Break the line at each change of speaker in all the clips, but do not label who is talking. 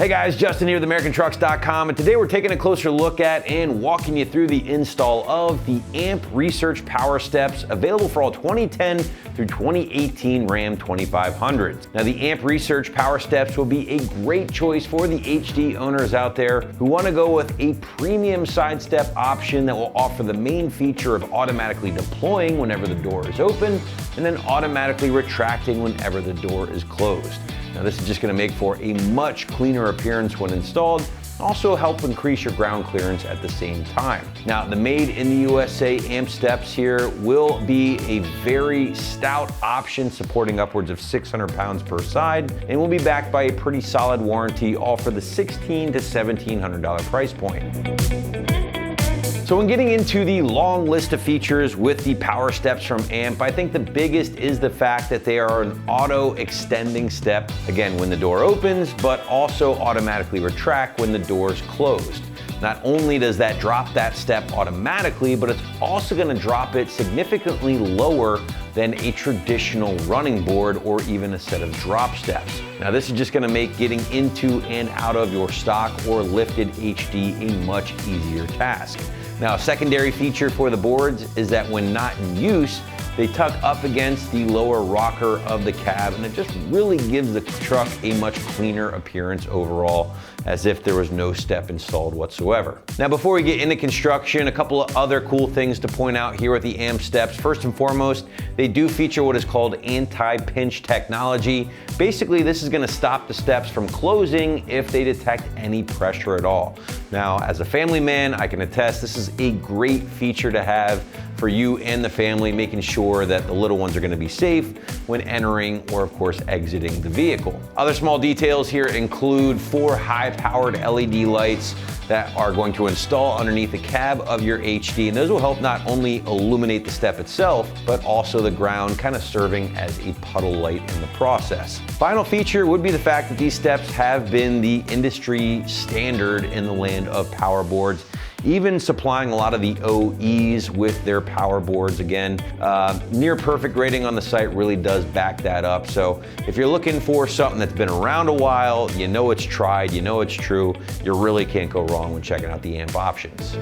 Hey guys, Justin here with AmericanTrucks.com, and today we're taking a closer look at and walking you through the install of the AMP Research Power Steps, available for all 2010 through 2018 Ram 2500s. Now, the AMP Research Power Steps will be a great choice for the HD owners out there who want to go with a premium side step option that will offer the main feature of automatically deploying whenever the door is open and then automatically retracting whenever the door is closed. Now, this is just going to make for a much cleaner appearance when installed, also help increase your ground clearance at the same time. Now, the made in the USA AMP steps here will be a very stout option supporting upwards of 600 pounds per side, and will be backed by a pretty solid warranty, all for the $1,600 to $1,700 price point. So when getting into the long list of features with the power steps from AMP, I think the biggest is the fact that they are an auto extending step, again, when the door opens, but also automatically retract when the door is closed. Not only does that drop that step automatically, but it's also going to drop it significantly lower than a traditional running board or even a set of drop steps. Now, this is just going to make getting into and out of your stock or lifted HD a much easier task. Now, a secondary feature for the boards is that when not in use, they tuck up against the lower rocker of the cab, and it just really gives the truck a much cleaner appearance overall, as if there was no step installed whatsoever. Now, before we get into construction, a couple of other cool things to point out here with the AMP steps. First and foremost, they do feature what is called anti-pinch technology. Basically, this is going to stop the steps from closing if they detect any pressure at all. Now, as a family man, I can attest this is a great feature to have for you and the family, making sure that the little ones are going to be safe when entering or, of course, exiting the vehicle. Other small details here include 4 high-powered LED lights that are going to install underneath the cab of your HD, and those will help not only illuminate the step itself, but also the ground, kind of serving as a puddle light in the process. Final feature would be the fact that these steps have been the industry standard in the land of power boards, even supplying a lot of the OEs with their power boards. Again, near perfect rating on the site really does back that up. So if you're looking for something that's been around a while, you know it's tried, you know it's true, you really can't go wrong when checking out the AMP options.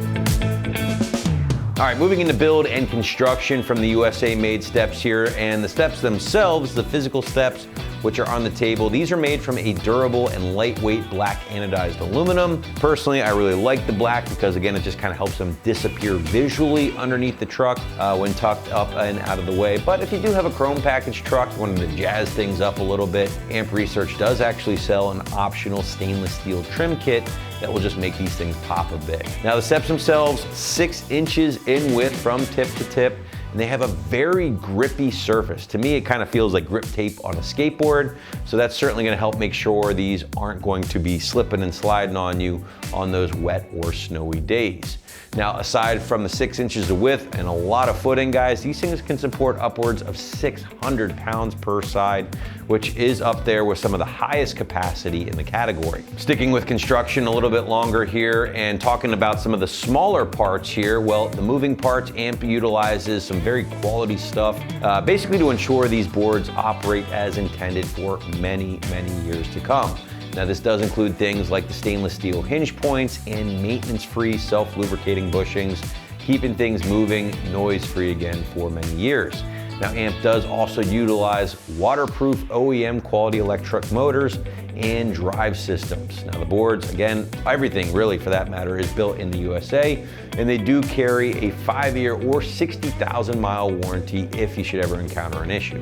All right, moving into build and construction from the USA made steps here, and the steps themselves, the physical steps which are on the table, these are made from a durable and lightweight black anodized aluminum. Personally, I really like the black because, again, it just kind of helps them disappear visually underneath the truck when tucked up and out of the way. But if you do have a chrome package truck, wanting to jazz things up a little bit, AMP Research does actually sell an optional stainless steel trim kit that will just make these things pop a bit. Now, the steps themselves, 6 inches in width from tip to tip, and they have a very grippy surface. To me, it kind of feels like grip tape on a skateboard, so that's certainly going to help make sure these aren't going to be slipping and sliding on you on those wet or snowy days. Now, aside from the 6 inches of width and a lot of footing, guys, these things can support upwards of 600 pounds per side, which is up there with some of the highest capacity in the category. Sticking with construction a little bit longer here and talking about some of the smaller parts here, well, the moving parts, AMP utilizes some very quality stuff, basically to ensure these boards operate as intended for many, many years to come. Now, this does include things like the stainless steel hinge points and maintenance-free self-lubricating bushings, keeping things moving noise-free again for many years. Now, AMP does also utilize waterproof OEM quality electric motors and drive systems. Now, the boards, again, everything really for that matter, is built in the USA, and they do carry a 5-year or 60,000-mile warranty if you should ever encounter an issue.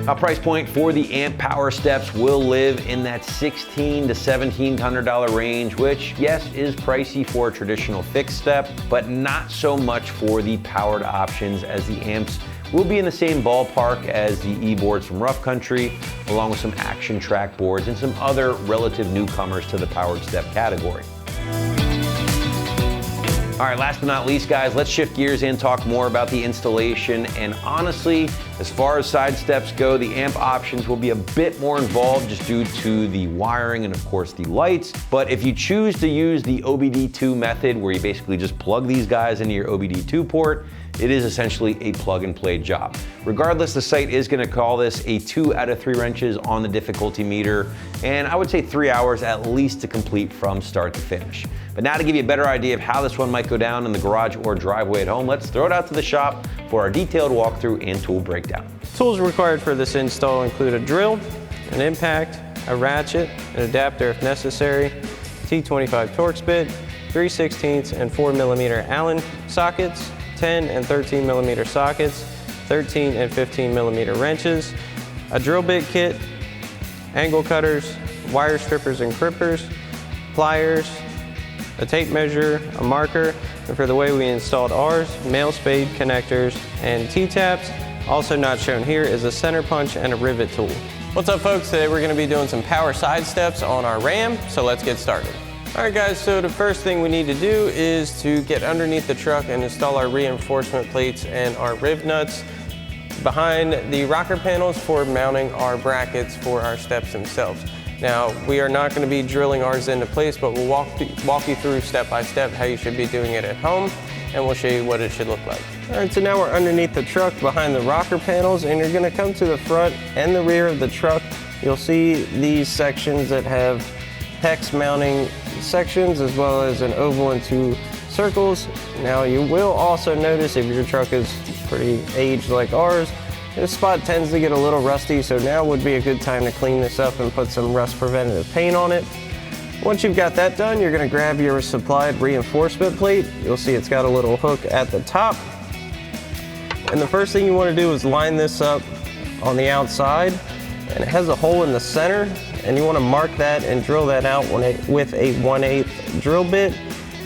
Our price point for the AMP Power Steps will live in that $1,600 to $1,700 range, which, yes, is pricey for a traditional fixed step, but not so much for the powered options, as the AMPs will be in the same ballpark as the e-boards from Rough Country, along with some Action Track boards and some other relative newcomers to the powered step category. All All right, last but not least, guys, let's shift gears and talk more about the installation. And honestly, as far as side steps go, the amp options will be a bit more involved just due to the wiring and of course the lights. But if you choose to use the OBD2 method, where you basically just plug these guys into your OBD2 port, it is essentially a plug and play job. Regardless, the site is gonna call this a 2 out of 3 wrenches on the difficulty meter, and I would say 3 hours at least to complete from start to finish. But now to give you a better idea of how this one might go down in the garage or driveway at home, let's throw it out to the shop for our detailed walkthrough and tool breakdown.
Tools required for this install include a drill, an impact, a ratchet, an adapter if necessary, T25 Torx bit, 3/16 and 4mm Allen sockets, 10 and 13mm sockets, 13 and 15mm wrenches, a drill bit kit, angle cutters, wire strippers and crimpers, pliers, a tape measure, a marker, and for the way we installed ours, male spade connectors and T-taps. Also not shown here is a center punch and a rivet tool. What's up folks? Today we're gonna be doing some power side steps on our Ram, so let's get started. All right guys, so the first thing we need to do is to get underneath the truck and install our reinforcement plates and our riv nuts behind the rocker panels for mounting our brackets for our steps themselves. Now, we are not going to be drilling ours into place, but we'll walk you through step by step how you should be doing it at home, and we'll show you what it should look like. All right, so now we're underneath the truck behind the rocker panels, and you're going to come to the front and the rear of the truck. You'll see these sections that have hex mounting sections, as well as an oval and 2 circles. Now, you will also notice if your truck is pretty aged like ours, this spot tends to get a little rusty, so now would be a good time to clean this up and put some rust preventative paint on it. Once you've got that done, you're gonna grab your supplied reinforcement plate. You'll see it's got a little hook at the top. And the first thing you wanna do is line this up on the outside, and it has a hole in the center, and you wanna mark that and drill that out with a 1/8 drill bit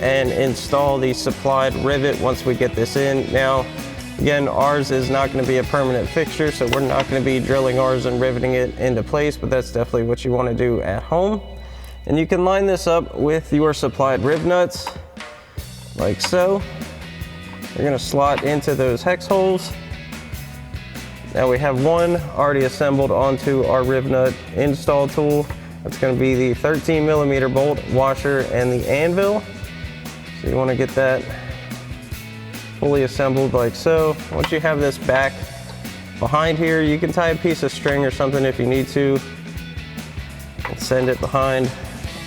and install the supplied rivet once we get this in. Now, again, ours is not going to be a permanent fixture, so we're not going to be drilling ours and riveting it into place, but that's definitely what you want to do at home. And you can line this up with your supplied riv nuts, like so. You're going to slot into those hex holes. Now we have one already assembled onto our riv nut install tool. That's going to be the 13mm bolt, washer, and the anvil. So you want to get that fully assembled like so. Once you have this back behind here, you can tie a piece of string or something if you need to and send it behind.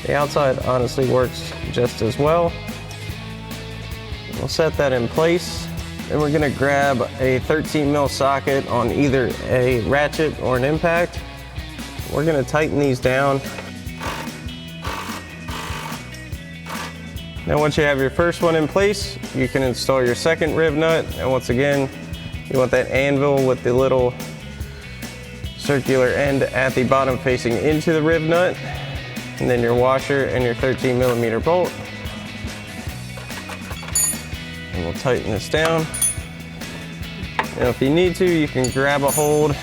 The outside honestly works just as well. We'll set that in place. Then we're gonna grab a 13mm socket on either a ratchet or an impact. We're gonna tighten these down. Now once you have your first one in place, you can install your second riv nut. And once again, you want that anvil with the little circular end at the bottom facing into the riv nut. And then your washer and your 13mm bolt. And we'll tighten this down. Now if you need to, you can grab a hold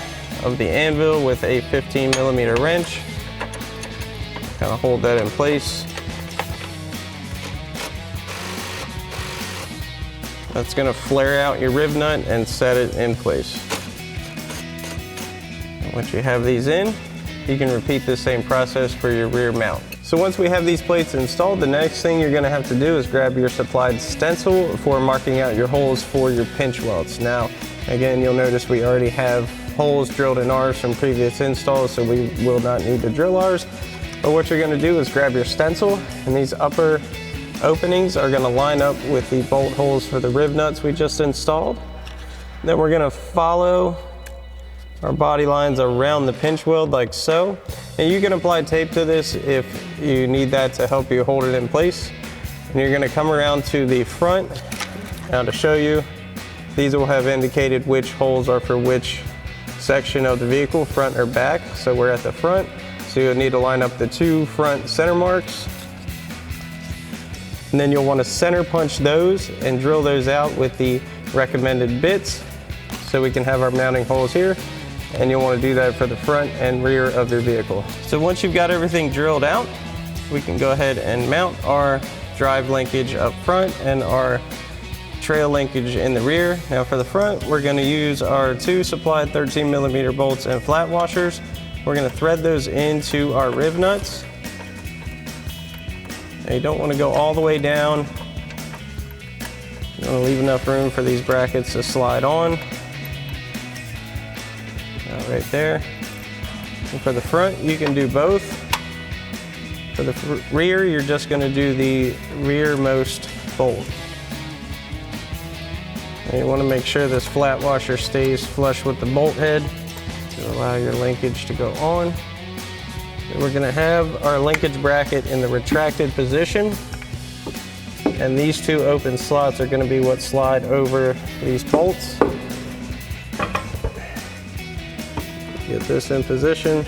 of the anvil with a 15mm wrench. Kind of hold that in place. That's going to flare out your riv nut and set it in place. And once you have these in, you can repeat the same process for your rear mount. So once we have these plates installed, the next thing you're going to have to do is grab your supplied stencil for marking out your holes for your pinch welds. Now, again, you'll notice we already have holes drilled in ours from previous installs, so we will not need to drill ours. But what you're going to do is grab your stencil, and these upper openings are going to line up with the bolt holes for the riv nuts we just installed. Then we're going to follow our body lines around the pinch weld like so. And you can apply tape to this if you need that to help you hold it in place. And you're going to come around to the front. Now to show you, these will have indicated which holes are for which section of the vehicle, front or back. So we're at the front, so you'll need to line up the 2 front center marks. And then you'll want to center punch those and drill those out with the recommended bits so we can have our mounting holes here. And you'll want to do that for the front and rear of your vehicle. So once you've got everything drilled out, we can go ahead and mount our drive linkage up front and our trail linkage in the rear. Now for the front, we're going to use our 2 supplied 13mm bolts and flat washers. We're going to thread those into our riv nuts. Now you don't want to go all the way down. You want to leave enough room for these brackets to slide on. Right there. And for the front, you can do both. For the rear, you're just going to do the rearmost bolt. And you want to make sure this flat washer stays flush with the bolt head to allow your linkage to go on. And we're going to have our linkage bracket in the retracted position. And these 2 open slots are going to be what slide over these bolts. Get this in position.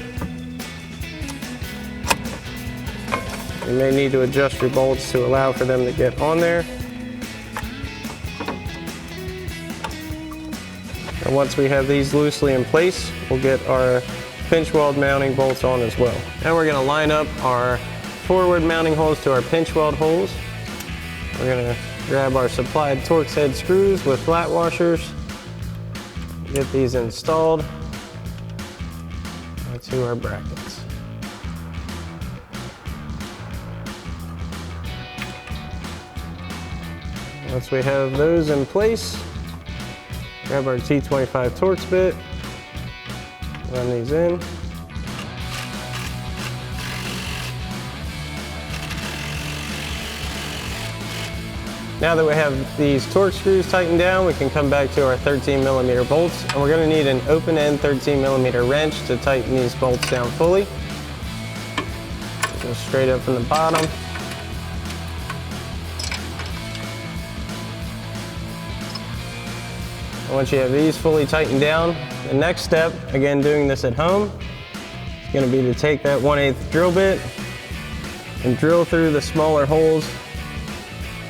You may need to adjust your bolts to allow for them to get on there. And once we have these loosely in place, we'll get our pinch weld mounting bolts on as well. Now we're going to line up our forward mounting holes to our pinch weld holes. We're going to grab our supplied Torx head screws with flat washers, get these installed to our brackets. Once we have those in place, grab our T25 Torx bit, run these in. Now that we have these Torx screws tightened down, we can come back to our 13mm bolts, and we're going to need an open-end 13mm wrench to tighten these bolts down fully. Go straight up from the bottom. And once you have these fully tightened down, the next step, again doing this at home, is going to be to take that 1/8 drill bit and drill through the smaller holes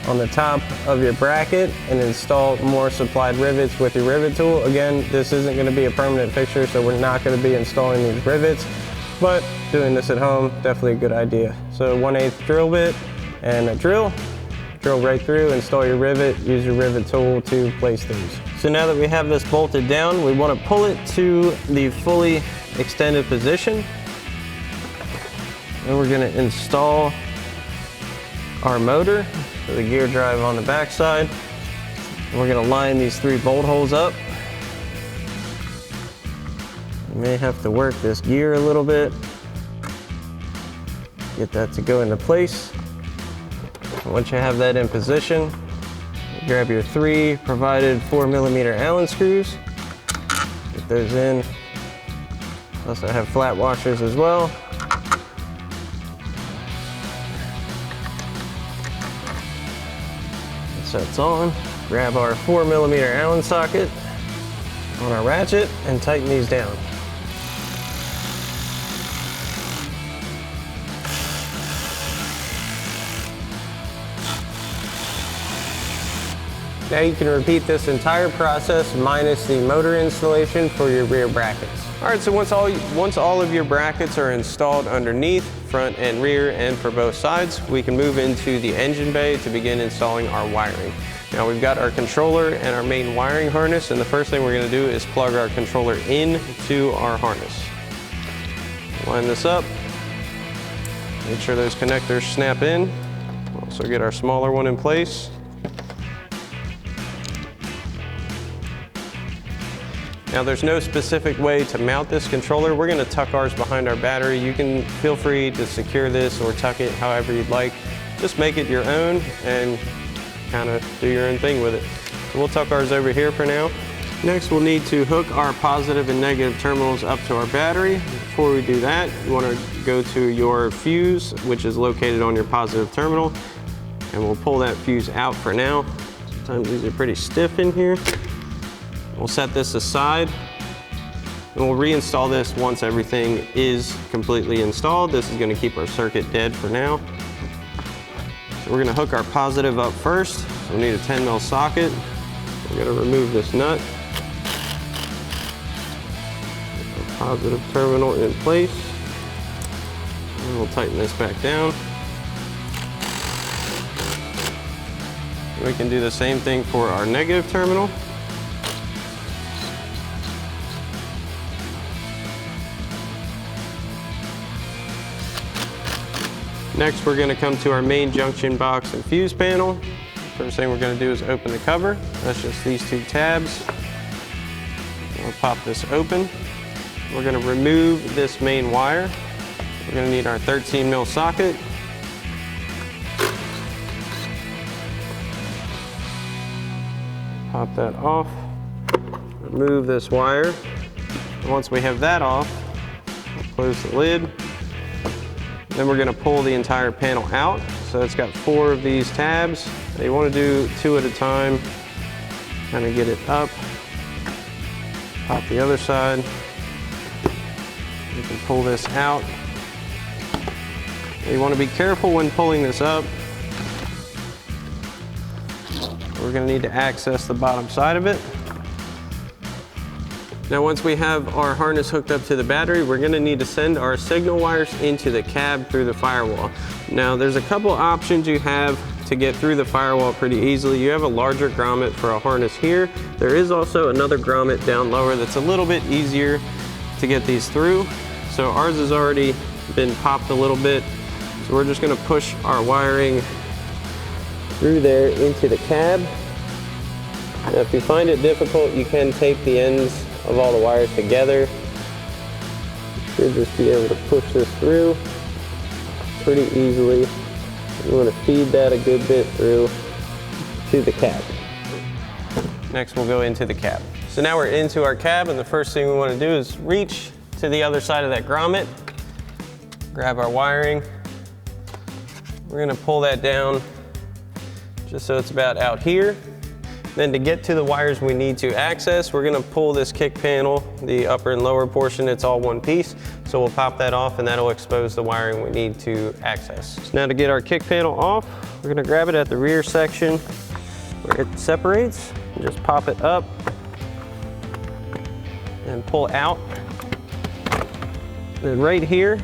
on the top of your bracket and install more supplied rivets with your rivet tool. Again, this isn't going to be a permanent fixture, so we're not going to be installing these rivets, but doing this at home, definitely a good idea. So 1/8 drill bit and a drill right through, install your rivet, use your rivet tool to place these. So now that we have this bolted down, we want to pull it to the fully extended position, and we're going to install our motor, so the gear drive on the back side. We're going to line these 3 bolt holes up. You may have to work this gear a little bit, get that to go into place. Once you have that in position, you grab your 3 provided 4mm Allen screws, get those in. Also have flat washers as well. Sets on, grab our 4mm Allen socket on our ratchet and tighten these down. Now you can repeat this entire process minus the motor installation for your rear brackets. All right, so once all of your brackets are installed underneath, front and rear, and for both sides, we can move into the engine bay to begin installing our wiring. Now we've got our controller and our main wiring harness, and the first thing we're going to do is plug our controller into our harness. Line this up, make sure those connectors snap in. Also get our smaller one in place. Now there's no specific way to mount this controller. We're going to tuck ours behind our battery. You can feel free to secure this or tuck it however you'd like. Just make it your own and kind of do your own thing with it. So we'll tuck ours over here for now. Next we'll need to hook our positive and negative terminals up to our battery. Before we do that, you want to go to your fuse, which is located on your positive terminal, and we'll pull that fuse out for now. Sometimes these are pretty stiff in here. We'll set this aside and we'll reinstall this once everything is completely installed. This is going to keep our circuit dead for now. So we're going to hook our positive up first. So we need a 10mm socket. We're going to remove this nut. Get our positive terminal in place. And we'll tighten this back down. We can do the same thing for our negative terminal. Next, we're going to come to our main junction box and fuse panel. First thing we're going to do is open the cover. That's just these two tabs. We'll pop this open. We're going to remove this main wire. We're going to need our 13 mil socket. Pop that off. Remove this wire. Once we have that off, we'll close the lid. Then we're going to pull the entire panel out. So it's got 4 of these tabs. You want to do 2 at a time. Kind of get it up. Pop the other side. You can pull this out. You want to be careful when pulling this up. We're going to need to access the bottom side of it. Now once we have our harness hooked up to the battery, we're going to need to send our signal wires into the cab through the firewall. Now there's a couple options you have to get through the firewall pretty easily. You have a larger grommet for a harness here. There is also another grommet down lower that's a little bit easier to get these through. So ours has already been popped a little bit. So we're just going to push our wiring through there into the cab. Now if you find it difficult, you can tape the ends of all the wires together. You should just be able to push this through pretty easily. You want to feed that a good bit through to the cab. Next we'll go into the cab. So now we're into our cab, and the first thing we want to do is reach to the other side of that grommet, grab our wiring. We're going to pull that down just so it's about out here. Then to get to the wires we need to access, we're going to pull this kick panel, the upper and lower portion, it's all one piece. So we'll pop that off and that'll expose the wiring we need to access. So now to get our kick panel off, we're going to grab it at the rear section where it separates and just pop it up and pull out. Then right here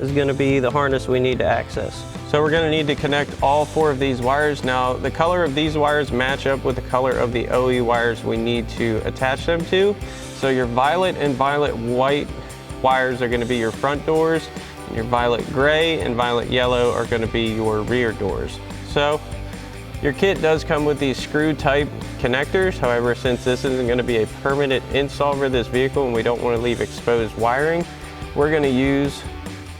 is going to be the harness we need to access. So we're going to need to connect all 4 of these wires. Now the color of these wires match up with the color of the OE wires we need to attach them to. So your violet and violet white wires are going to be your front doors, and your violet gray and violet yellow are going to be your rear doors. So your kit does come with these screw type connectors. However, since this isn't going to be a permanent install for this vehicle and we don't want to leave exposed wiring, we're going to use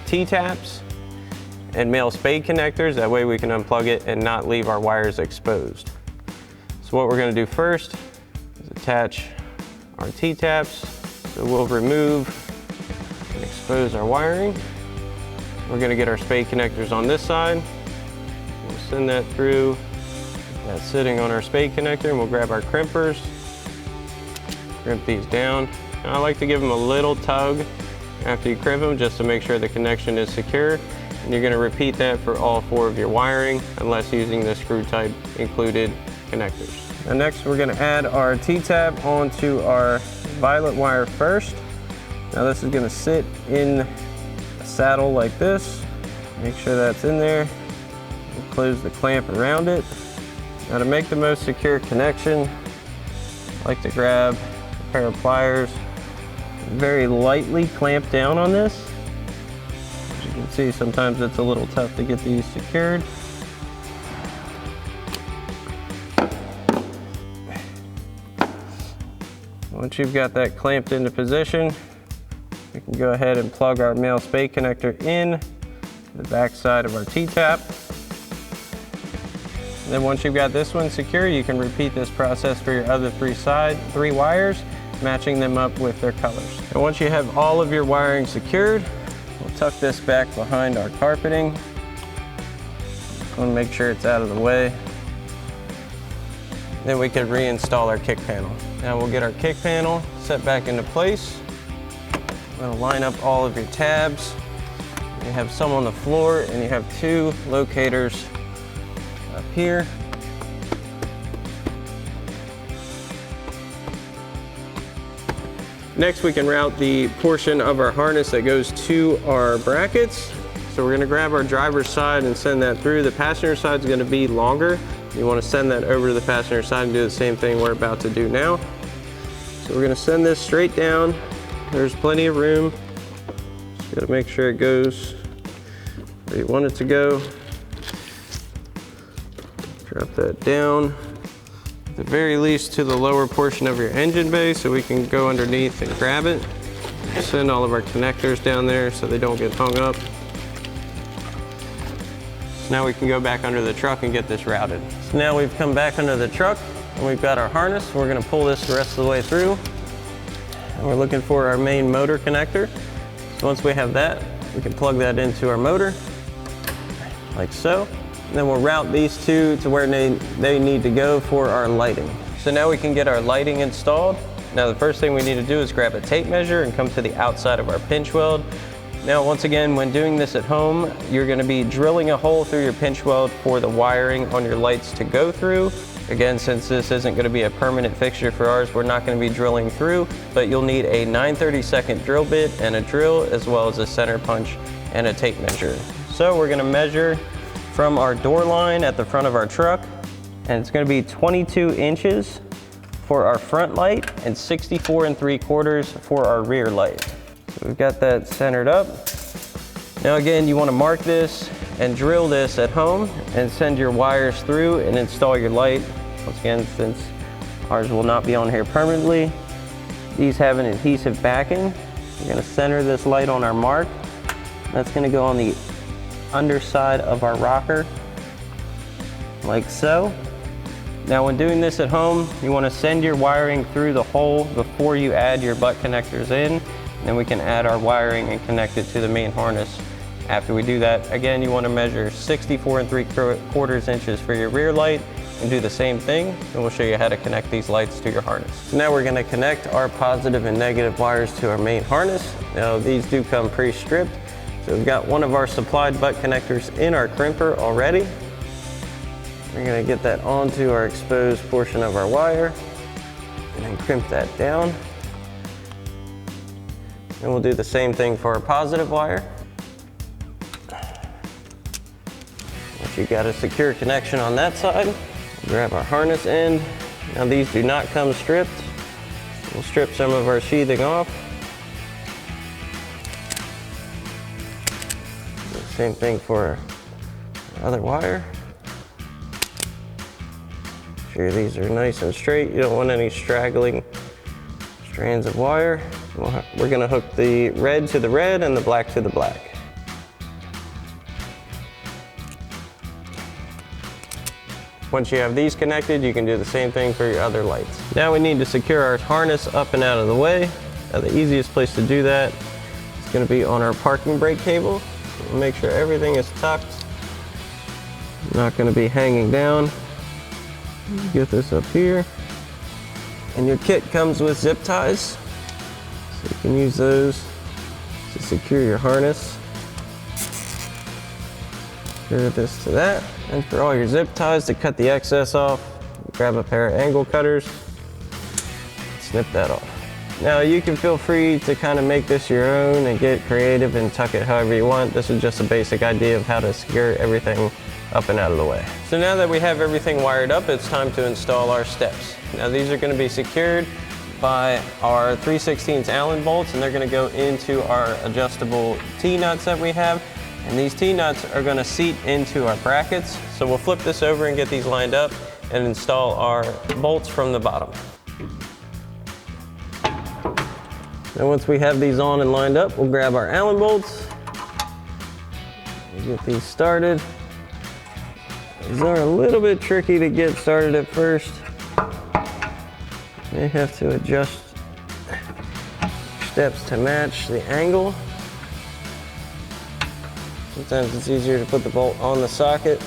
T-taps and male spade connectors. That way we can unplug it and not leave our wires exposed. So what we're going to do first is attach our T-taps. So we'll remove and expose our wiring. We're going to get our spade connectors on this side. We'll send that through. That's sitting on our spade connector, and we'll grab our crimpers, crimp these down. And I like to give them a little tug after you crimp them just to make sure the connection is secure. And you're going to repeat that for all 4 of your wiring, unless using the screw type included connectors. And next we're going to add our T-tap onto our violet wire first. Now this is going to sit in a saddle like this. Make sure that's in there. And close the clamp around it. Now to make the most secure connection, I like to grab a pair of pliers, very lightly clamp down on this. As you can see, sometimes it's a little tough to get these secured. Once you've got that clamped into position, we can go ahead and plug our male spade connector in the back side of our T-tap. And then once you've got this one secure, you can repeat this process for your other 3 wires, matching them up with their colors. And once you have all of your wiring secured, we'll tuck this back behind our carpeting. Just want to make sure it's out of the way. Then we can reinstall our kick panel. Now we'll get our kick panel set back into place. I'm going to line up all of your tabs. You have some on the floor, and you have 2 locators up here. Next, we can route the portion of our harness that goes to our brackets. So we're going to grab our driver's side and send that through. The passenger side is going to be longer You want to send that over to the passenger side and do the same thing we're about to do now. So we're going to send this straight down. There's plenty of room. Just got to make sure it goes where you want it to go. Drop that down, at the very least to the lower portion of your engine bay so we can go underneath and grab it. Send all of our connectors down there so they don't get hung up. So now we can go back under the truck and get this routed. So now we've come back under the truck and we've got our harness. We're gonna pull this the rest of the way through. And we're looking for our main motor connector. So once we have that, we can plug that into our motor, like so. And then we'll route these two to where they need to go for our lighting. So now we can get our lighting installed. Now the first thing we need to do is grab a tape measure and come to the outside of our pinch weld. Now once again, when doing this at home, you're going to be drilling a hole through your pinch weld for the wiring on your lights to go through. Again, since this isn't going to be a permanent fixture for ours, we're not going to be drilling through, but you'll need a 9/32 drill bit and a drill, as well as a center punch and a tape measure. So we're going to measure from our door line at the front of our truck, and it's going to be 22 inches for our front light and 64 3/4 for our rear light. So we've got that centered up. Now again, you want to mark this and drill this at home and send your wires through and install your light. Once again, since ours will not be on here permanently, these have an adhesive backing. We're going to center this light on our mark. That's going to go on the underside of our rocker, like so. Now when doing this at home, you want to send your wiring through the hole before you add your butt connectors in, and then we can add our wiring and connect it to the main harness. After we do that, again, you want to measure 64 3/4 inches for your rear light and do the same thing, and we'll show you how to connect these lights to your harness. So now we're going to connect our positive and negative wires to our main harness. Now these do come pre-stripped. So we've got one of our supplied butt connectors in our crimper already. We're going to get that onto our exposed portion of our wire and then crimp that down. And we'll do the same thing for our positive wire. Once you've got a secure connection on that side, we'll grab our harness end. Now these do not come stripped. We'll strip some of our sheathing off. Same thing for our other wire. Make sure these are nice and straight. You don't want any straggling strands of wire. We're going to hook the red to the red and the black to the black. Once you have these connected, you can do the same thing for your other lights. Now we need to secure our harness up and out of the way. Now the easiest place to do that is going to be on our parking brake cable. Make sure everything is tucked, not going to be hanging down. Get this up here. And your kit comes with zip ties, so you can use those to secure your harness. Secure this to that. And for all your zip ties, to cut the excess off, grab a pair of angle cutters, snip that off. Now you can feel free to kind of make this your own and get creative and tuck it however you want. This is just a basic idea of how to secure everything up and out of the way. So now that we have everything wired up, it's time to install our steps. Now these are going to be secured by our 3/16 Allen bolts, and they're going to go into our adjustable T-nuts that we have. And these T-nuts are going to seat into our brackets. So we'll flip this over and get these lined up and install our bolts from the bottom. And once we have these on and lined up, we'll grab our Allen bolts. We'll get these started. These are a little bit tricky to get started at first. You may have to adjust steps to match the angle. Sometimes it's easier to put the bolt on the socket.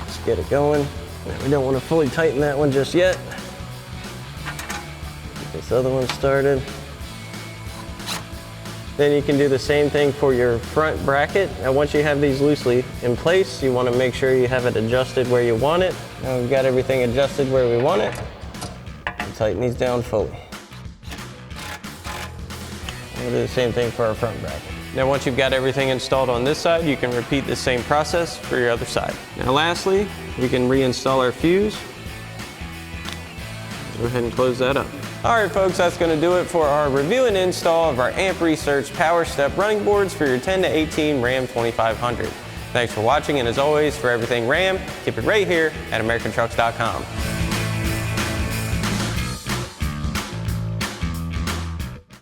Just get it going. We don't want to fully tighten that one just yet. Get this other one started. Then you can do the same thing for your front bracket. Now once you have these loosely in place, you want to make sure you have it adjusted where you want it. Now we've got everything adjusted where we want it. We'll tighten these down fully. We'll do the same thing for our front bracket. Now once you've got everything installed on this side, you can repeat the same process for your other side. Now lastly, we can reinstall our fuse. Go ahead and close that up. All right, folks, that's going to do it for our review and install of our Amp Research Power Step running boards for your 10 to 18 Ram 2500. Thanks for watching, and as always, for everything Ram, keep it right here at AmericanTrucks.com.